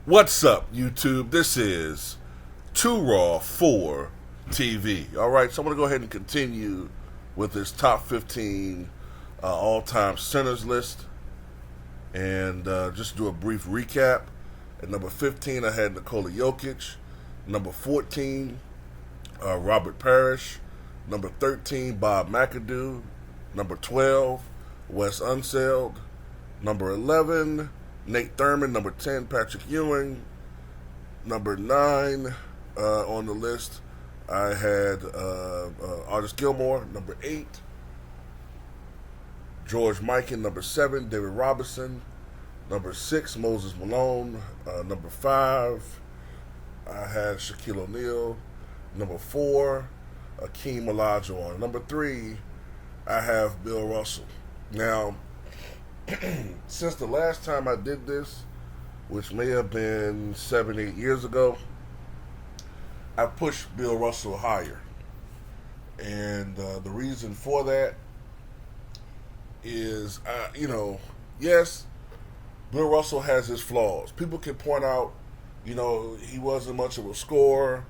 What's up, YouTube? This is Too Raw for TV. All right, so I'm going to go ahead and continue with this top 15 all-time centers list and just do a brief recap. At number 15, I had Nikola Jokic. Number 14, Robert Parrish. Number 13, Bob McAdoo. Number 12, Wes Unseld. Number 11, Nate Thurman. Number 10, Patrick Ewing. Number 9 on the list, I had Artis Gilmore. Number 8, George Mikan. Number 7, David Robinson. Number 6, Moses Malone. Number 5, I had Shaquille O'Neal. Number 4, Akeem Olajuwon. Number 3, I have Bill Russell. Now, since the last time I did this, which may have been 7-8 years ago, I pushed Bill Russell higher. And the reason for that is, yes, Bill Russell has his flaws. People can point out, he wasn't much of a scorer.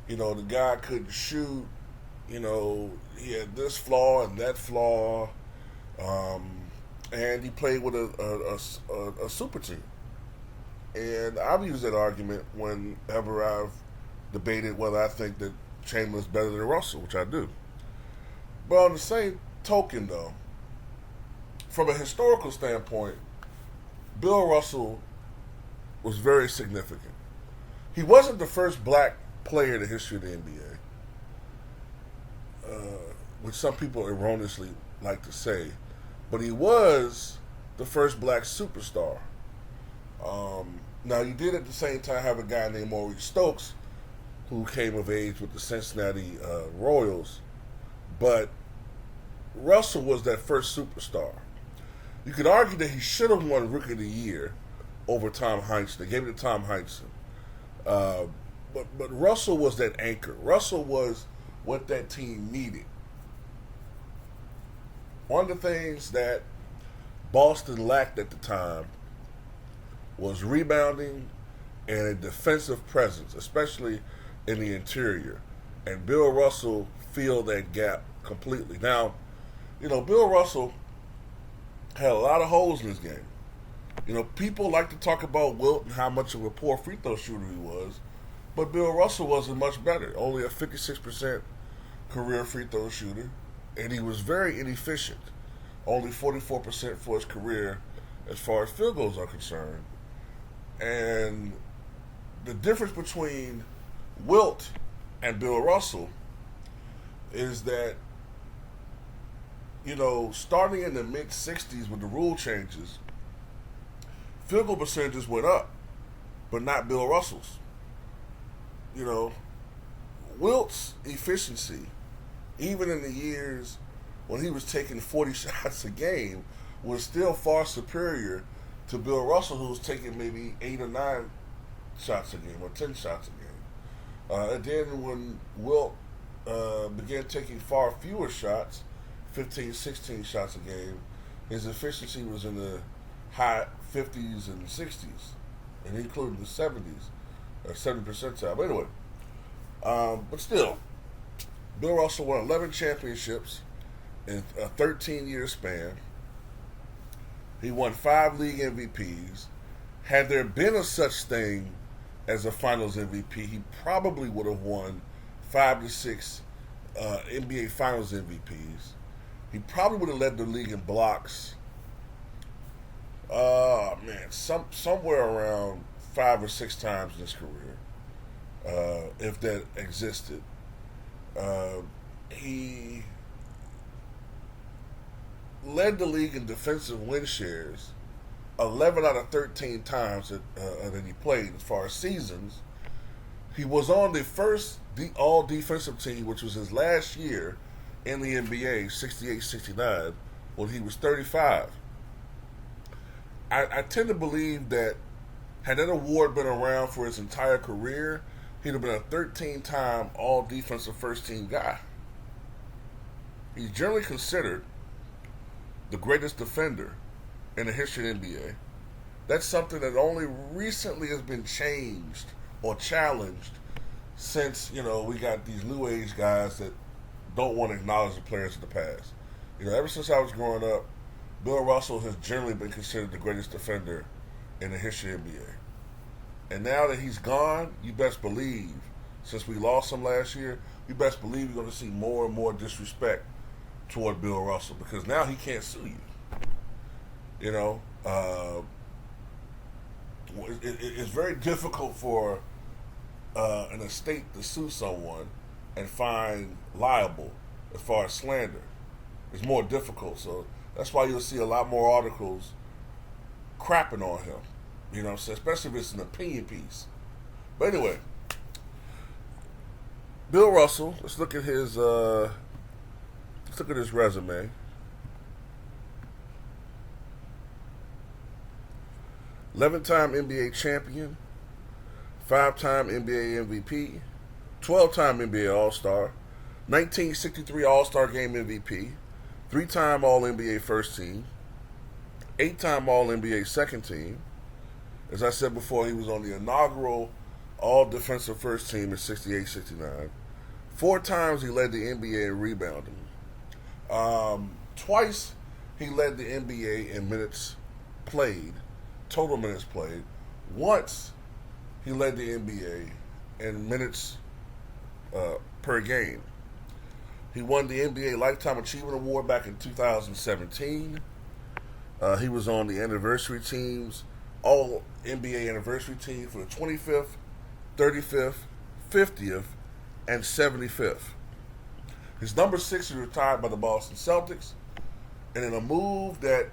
The guy couldn't shoot. He had this flaw and that flaw. And he played with a super team. And I've used that argument whenever I've debated whether I think that Chamberlain's better than Russell, which I do. But on the same token, though, from a historical standpoint, Bill Russell was very significant. He wasn't the first black player in the history of the NBA, which some people erroneously like to say. But he was the first black superstar. Now, you did at the same time have a guy named Maurice Stokes, who came of age with the Cincinnati Royals. But Russell was that first superstar. You could argue that he should have won Rookie of the Year over Tom Heinsohn. They gave it to Tom Heinsohn. But Russell was that anchor. Russell was what that team needed. One of the things that Boston lacked at the time was rebounding and a defensive presence, especially in the interior. And Bill Russell filled that gap completely. Now, Bill Russell had a lot of holes in his game. People like to talk about Wilt and how much of a poor free throw shooter he was, but Bill Russell wasn't much better. Only a 56% career free throw shooter, and he was very inefficient. Only 44% for his career as far as field goals are concerned. And the difference between Wilt and Bill Russell is that, starting in the mid-60s with the rule changes, field goal percentages went up, but not Bill Russell's. Wilt's efficiency, even in the years when he was taking 40 shots a game, was still far superior to Bill Russell, who was taking maybe 8 or 9 shots a game or 10 shots a game. And then when Wilt began taking far fewer shots, 15, 16 shots a game, his efficiency was in the high 50s and 60s, and including the 70s, 70 percentile. But anyway, but still, Bill Russell won 11 championships in a 13-year span. He won 5 league MVPs. Had there been a such thing as a Finals MVP, he probably would have won 5 to 6 NBA Finals MVPs. He probably would have led the league in blocks. Somewhere around 5 or 6 times in his career, if that existed. He led the league in defensive win shares 11 out of 13 times that he played as far as seasons. He was on the first all-defensive team, which was his last year in the NBA, 68-69, when he was 35. I tend to believe that had that award been around for his entire career, he'd have been a 13-time all-defensive first-team guy. He's generally considered the greatest defender in the history of the NBA. That's something that only recently has been changed or challenged since, we got these new age guys that don't want to acknowledge the players of the past. Ever since I was growing up, Bill Russell has generally been considered the greatest defender in the history of the NBA. And now that he's gone, you best believe, since we lost him last year, you best believe you're going to see more and more disrespect toward Bill Russell, because now he can't sue you. It's very difficult for an estate to sue someone and find liable as far as slander. It's more difficult, so that's why you'll see a lot more articles crapping on him. Especially if it's an opinion piece. But anyway, Bill Russell. Let's look at his resume. 11-time NBA champion, 5-time NBA MVP, 12-time NBA All-Star, 1963 All-Star Game MVP, 3-time All-NBA First Team, 8-time All-NBA Second Team. As I said before, he was on the inaugural All-Defensive First Team in 68-69. 4 times he led the NBA in rebounding. Twice he led the NBA in minutes played, total minutes played. Once he led the NBA in minutes per game. He won the NBA Lifetime Achievement Award back in 2017. He was on the anniversary teams, all NBA anniversary team for the 25th, 35th, 50th, and 75th. His number 6 is retired by the Boston Celtics, and in a move that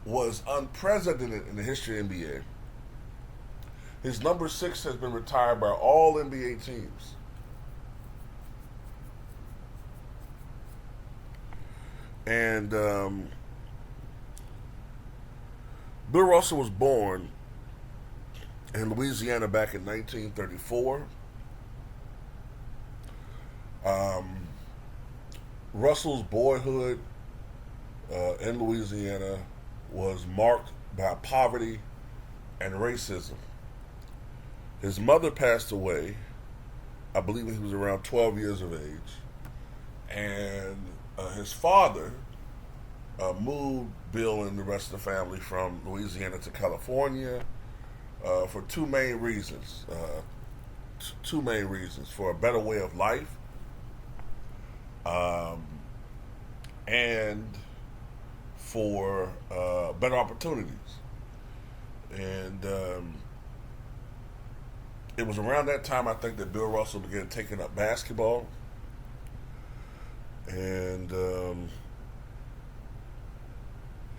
was unprecedented in the history of the NBA, his number 6 has been retired by all NBA teams. And Bill Russell was born in Louisiana back in 1934. Russell's boyhood in Louisiana was marked by poverty and racism. His mother passed away, I believe when he was around 12 years of age, and his father moved Bill and the rest of the family from Louisiana to California for two main reasons. For a better way of life, and for better opportunities. And it was around that time, I think, that Bill Russell began taking up basketball. And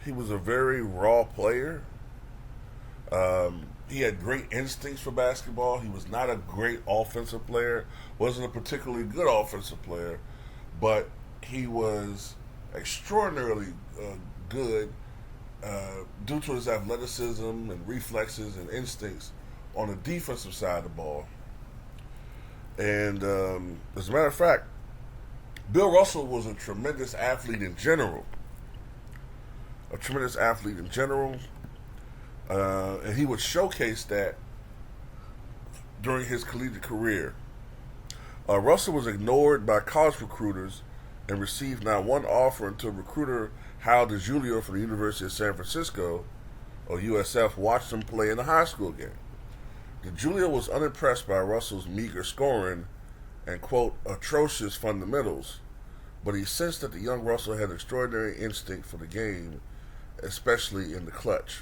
he was a very raw player. He had great instincts for basketball. He was not a great offensive player, wasn't a particularly good offensive player, but he was extraordinarily good due to his athleticism and reflexes and instincts on the defensive side of the ball. And as a matter of fact, Bill Russell was a tremendous athlete in general. And he would showcase that during his collegiate career. Russell was ignored by college recruiters and received not one offer until recruiter Hal DeJulio from the University of San Francisco, or USF, watched him play in a high school game. DeJulio was unimpressed by Russell's meager scoring and, quote, atrocious fundamentals, but he sensed that the young Russell had extraordinary instinct for the game, especially in the clutch.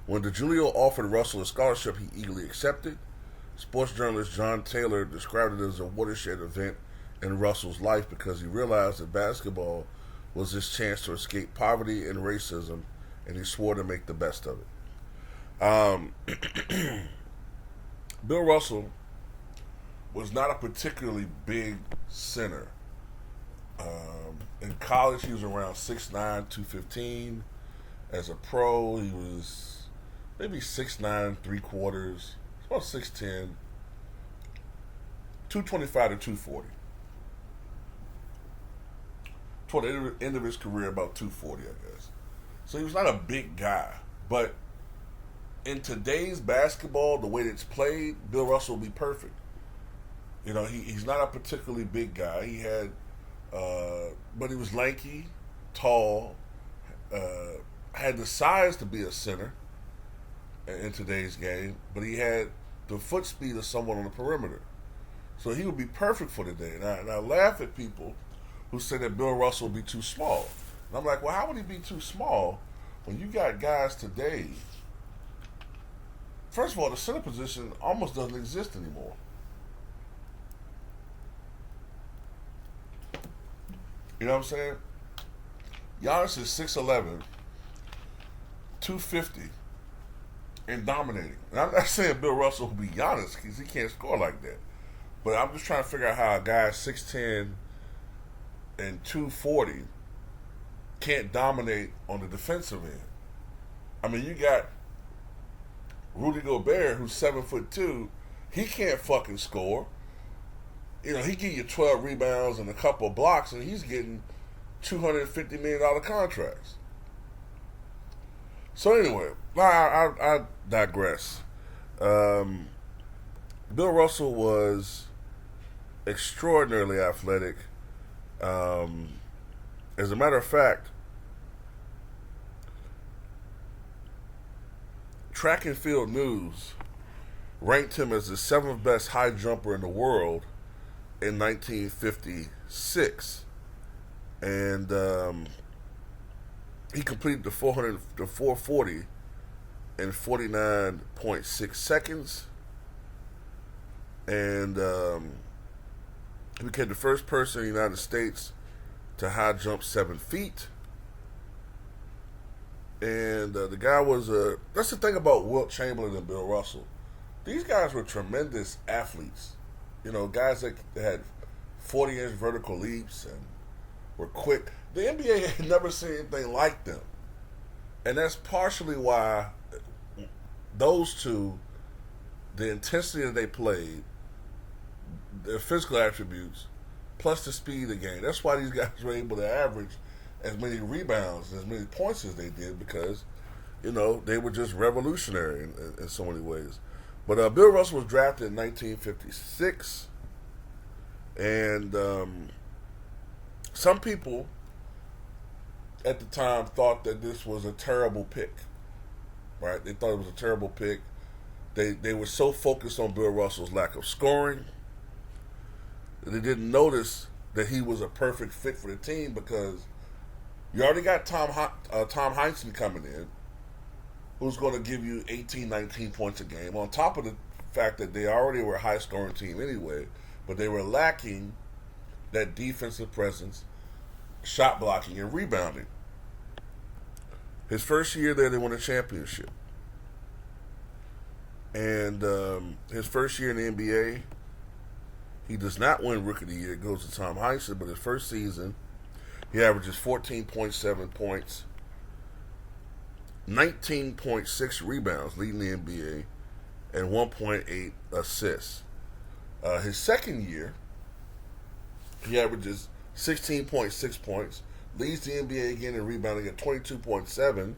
When DeJulio offered Russell a scholarship, he eagerly accepted. Sports journalist John Taylor described it as a watershed event in Russell's life because he realized that basketball was his chance to escape poverty and racism, and he swore to make the best of it. Bill Russell was not a particularly big center. In college, he was around 6'9", 215. As a pro, he was maybe 6'9", 3/4, about 6'10", 225 to 240. Toward the end of his career, about 240, I guess. So he was not a big guy, but in today's basketball, the way that it's played, Bill Russell would be perfect. You know, he's not a particularly big guy. But he was lanky, tall, had the size to be a center in today's game, but he had the foot speed of someone on the perimeter. So he would be perfect for today. And I laugh at people who say that Bill Russell would be too small. And I'm like, well, how would he be too small when you got guys today? First of all, the center position almost doesn't exist anymore. You know what I'm saying? Giannis is 6'11", 250, and dominating. And I'm not saying Bill Russell will be Giannis because he can't score like that. But I'm just trying to figure out how a guy 6'10" and 240 can't dominate on the defensive end. I mean, you got Rudy Gobert, who's 7'2", he can't fucking score. You know, he give you 12 rebounds and a couple of blocks, and he's getting $250 million contracts. So anyway, I digress. Bill Russell was extraordinarily athletic. As a matter of fact, Track and Field News ranked him as the 7th best high jumper in the world in 1956. And he completed the 440 in 49.6 seconds. And he became the first person in the United States to high jump 7 feet. And the guy was that's the thing about Wilt Chamberlain and Bill Russell. These guys were tremendous athletes. You know, guys that had 40-inch vertical leaps and were quick. The NBA had never seen anything like them. And that's partially why those two, the intensity that they played, their physical attributes, plus the speed of the game. That's why these guys were able to average as many rebounds, as many points as they did, because, you know, they were just revolutionary in so many ways. But Bill Russell was drafted in 1956, and some people at the time thought that this was a terrible pick, right? They thought it was a terrible pick. They were so focused on Bill Russell's lack of scoring that they didn't notice that he was a perfect fit for the team, because you already got Tom Heinsohn coming in, who's going to give you 18, 19 points a game, on top of the fact that they already were a high-scoring team anyway, but they were lacking that defensive presence, shot blocking, and rebounding. His first year there, they won a championship. And his first year in the NBA, he does not win Rookie of the Year. It goes to Tom Heinsohn, but his first season, he averages 14.7 points, 19.6 rebounds, leading the NBA, and 1.8 assists. His second year, he averages 16.6 points, leads the NBA again in rebounding at 22.7,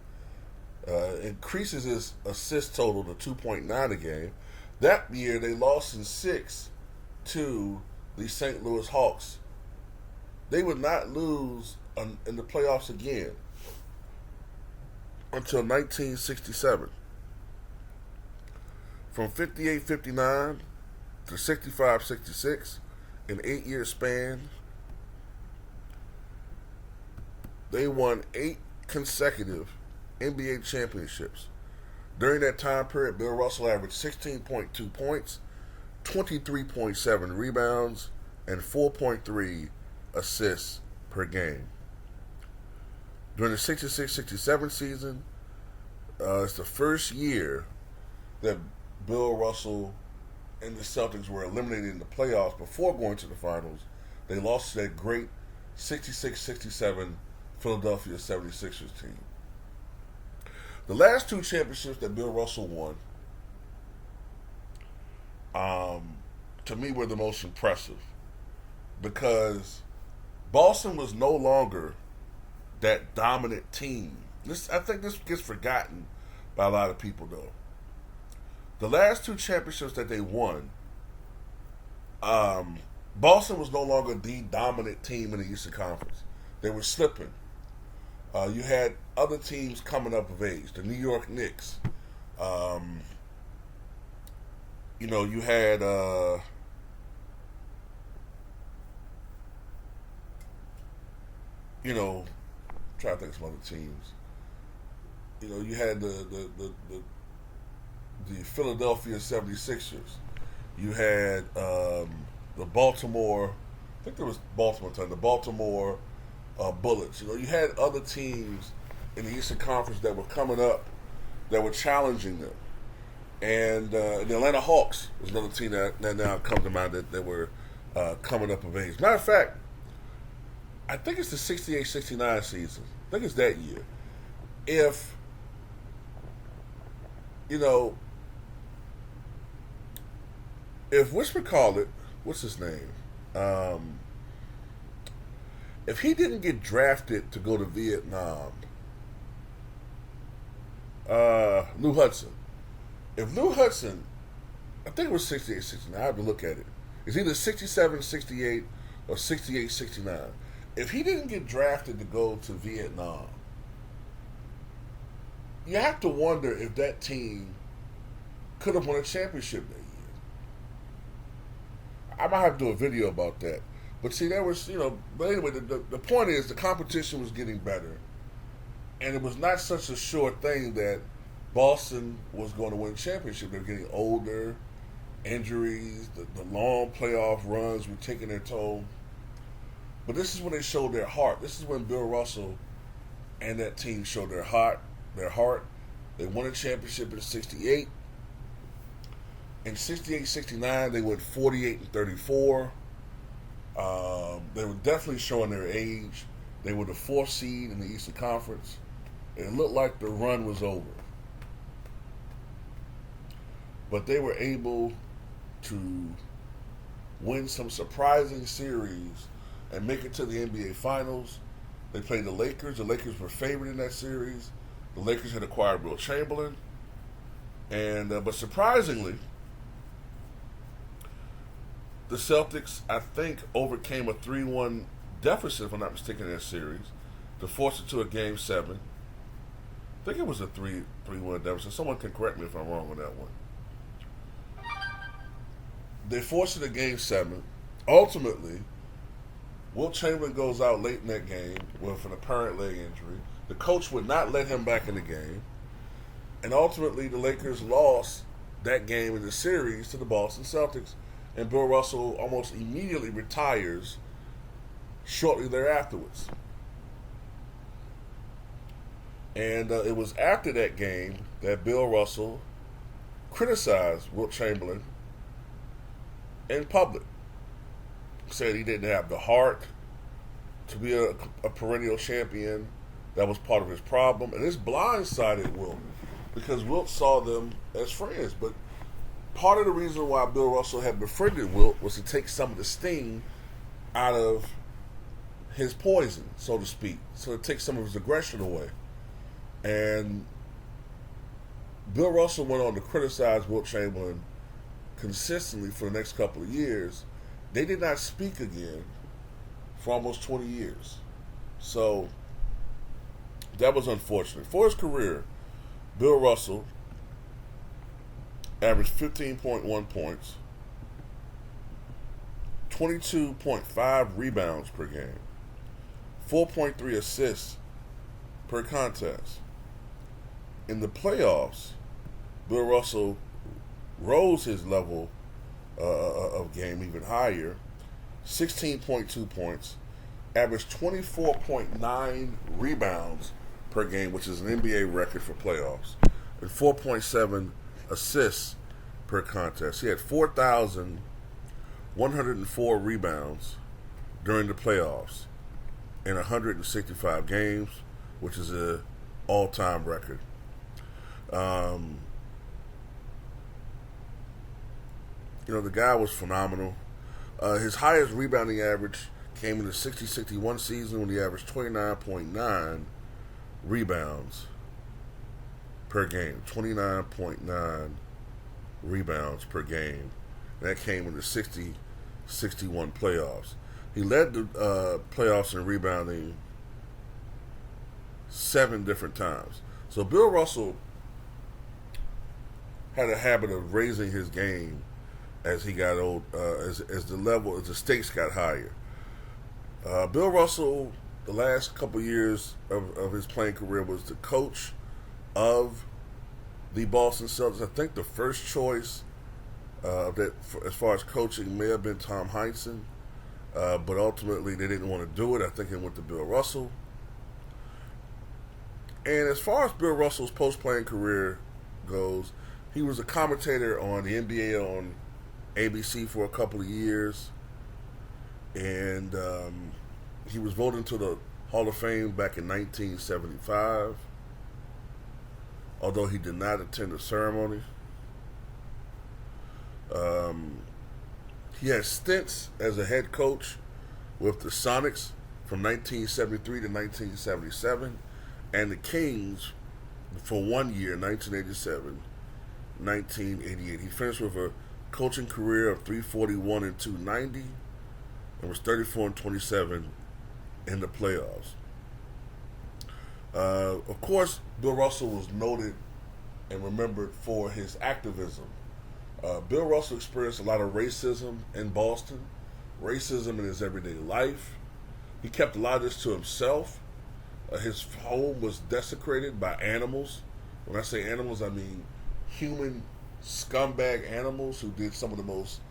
increases his assist total to 2.9 a game. That year, they lost in 6 to the St. Louis Hawks. They would not lose in the playoffs again until 1967. From 58-59 to 65-66, an 8-year span, they won 8 consecutive NBA championships. During that time period, Bill Russell averaged 16.2 points, 23.7 rebounds, and 4.3 assists per game. During the 66-67 season, it's the first year that Bill Russell and the Celtics were eliminated in the playoffs before going to the finals. They lost to that great 66-67 Philadelphia 76ers team. The last 2 championships that Bill Russell won, to me, were the most impressive, because Boston was no longer that dominant team. I think this gets forgotten by a lot of people, though. The last two championships that they won, Boston was no longer the dominant team in the Eastern Conference. They were slipping. You had other teams coming up of age. The New York Knicks. You had try to think of some other teams. You had the Philadelphia 76ers. You had the Baltimore, I think there was Baltimore time, the Baltimore Bullets. You had other teams in the Eastern Conference that were coming up that were challenging them. And the Atlanta Hawks was another team that now comes to mind that were coming up of age. Matter of fact, I think it's the 68-69 season. I think it's that year. If, if whatchamacallit, what's his name? If he didn't get drafted to go to Vietnam, Lou Hudson. If Lou Hudson, I think it was 68-69, I have to look at it. It's either 67-68 or 68-69. If he didn't get drafted to go to Vietnam, you have to wonder if that team could have won a championship that year. I might have to do a video about that. But see, there was, but anyway, the point is the competition was getting better. And it was not such a sure thing that Boston was going to win a championship. They were getting older, injuries, the long playoff runs were taking their toll. But this is when they showed their heart. This is when Bill Russell and that team showed their heart. They won a championship in '68. In '68-69, they went 48-34. They were definitely showing their age. They were the 4th seed in the Eastern Conference. It looked like the run was over. But they were able to win some surprising series and make it to the NBA Finals. They played the Lakers. The Lakers were favored in that series. The Lakers had acquired Wilt Chamberlain. But surprisingly, the Celtics, I think, overcame a 3-1 deficit, if I'm not mistaken, in that series, to force it to a Game 7. I think it was a 3-1 deficit. Someone can correct me if I'm wrong on that one. They forced it to Game 7. Ultimately, Wilt Chamberlain goes out late in that game with an apparent leg injury. The coach would not let him back in the game. And ultimately, the Lakers lost that game in the series to the Boston Celtics. And Bill Russell almost immediately retires shortly thereafterwards. And it was after that game that Bill Russell criticized Wilt Chamberlain in public. Said he didn't have the heart to be a perennial champion. That was part of his problem. And this blindsided Wilt because Wilt saw them as friends. But part of the reason why Bill Russell had befriended Wilt was to take some of the sting out of his poison, so to speak. So to take some of his aggression away. And Bill Russell went on to criticize Wilt Chamberlain consistently for the next couple of years. They did not speak again for almost 20 years. So that was unfortunate. For his career, Bill Russell averaged 15.1 points, 22.5 rebounds per game, 4.3 assists per contest. In the playoffs, Bill Russell rose his level of game even higher, 16.2 points, averaged 24.9 rebounds per game, which is an NBA record for playoffs, and 4.7 assists per contest. He had 4,104 rebounds during the playoffs in 165 games, which is an all-time record. The guy was phenomenal. His highest rebounding average came in the 60-61 season when he averaged 29.9 rebounds per game. 29.9 rebounds per game. That came in the 60-61 playoffs. He led the playoffs in rebounding 7 different times. So Bill Russell had a habit of raising his game as he got old, as the stakes got higher. Bill Russell, the last couple years of his playing career, was the coach of the Boston Celtics. I think the first choice as far as coaching may have been Tom Heinsohn, but ultimately they didn't want to do it. I think it went to Bill Russell. And as far as Bill Russell's post-playing career goes, he was a commentator on the NBA on ABC for a couple of years, and he was voted into the Hall of Fame back in 1975, although he did not attend the ceremony. He had stints as a head coach with the Sonics from 1973 to 1977, and the Kings for 1 year, 1987, 1988. He finished with a coaching career of 341 and 290, and was 34 and 27 in the playoffs. Of course, Bill Russell was noted and remembered for his activism. Bill Russell experienced a lot of racism in Boston, racism in his everyday life. He kept a lot of this to himself. His home was desecrated by animals. When I say animals, I mean human scumbag animals who did some of the most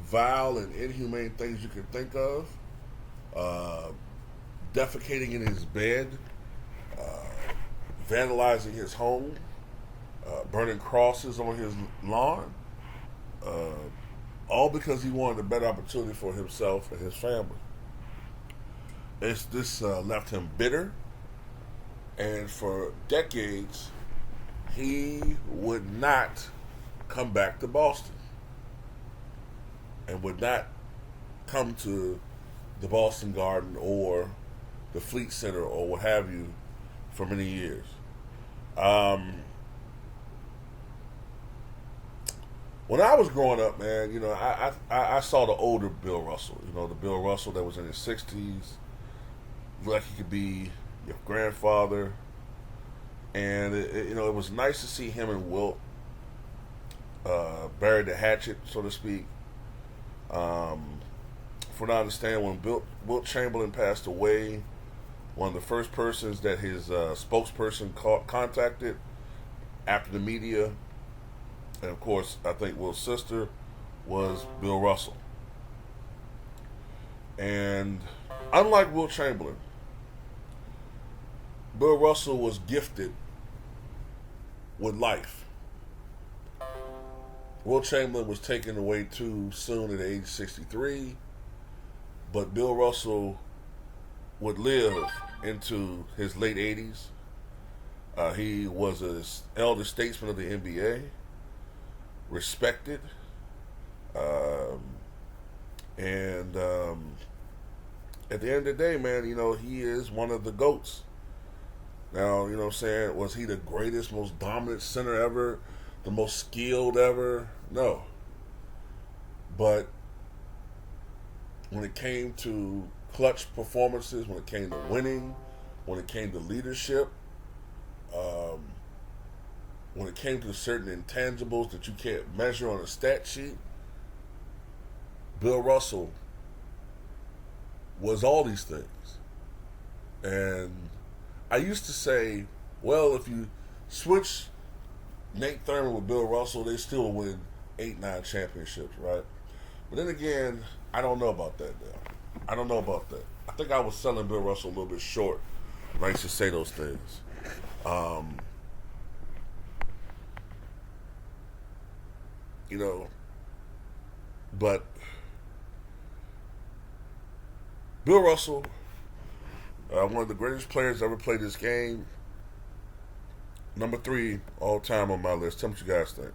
vile and inhumane things you can think of. Defecating in his bed, vandalizing his home, burning crosses on his lawn, all because he wanted a better opportunity for himself and his family. This left him bitter, and for decades, he would not come back to Boston and would not come to the Boston Garden or the Fleet Center or what have you for many years. When I was growing up, man, you know, I saw the older Bill Russell. You know, the Bill Russell that was in his 60s, like he could be your grandfather, and it was nice to see him and Wilt bury the hatchet, so to speak. From what I understand, when Wilt Chamberlain passed away, one of the first persons that his spokesperson contacted after the media, and of course I think Wilt's sister, was Bill Russell. And unlike Wilt Chamberlain, Bill Russell was gifted with life. Wilt Chamberlain was taken away too soon at age 63, but Bill Russell would live into his late 80s. He was an elder statesman of the NBA, respected, and at the end of the day, man, you know, he is one of the GOATs. Now, you know what I'm saying, was he the greatest, most dominant center ever, the most skilled ever? No. But when it came to clutch performances, when it came to winning, when it came to leadership, when it came to certain intangibles that you can't measure on a stat sheet, Bill Russell was all these things. And I used to say, well, if you switch Nate Thurman with Bill Russell, they still win 8-9 championships, right? But then again, I don't know about that now. I don't know about that. I think I was selling Bill Russell a little bit short when I used to say those things. You know, but Bill Russell, one of the greatest players ever played this game. Number 3 all time on my list. Tell me what you guys think.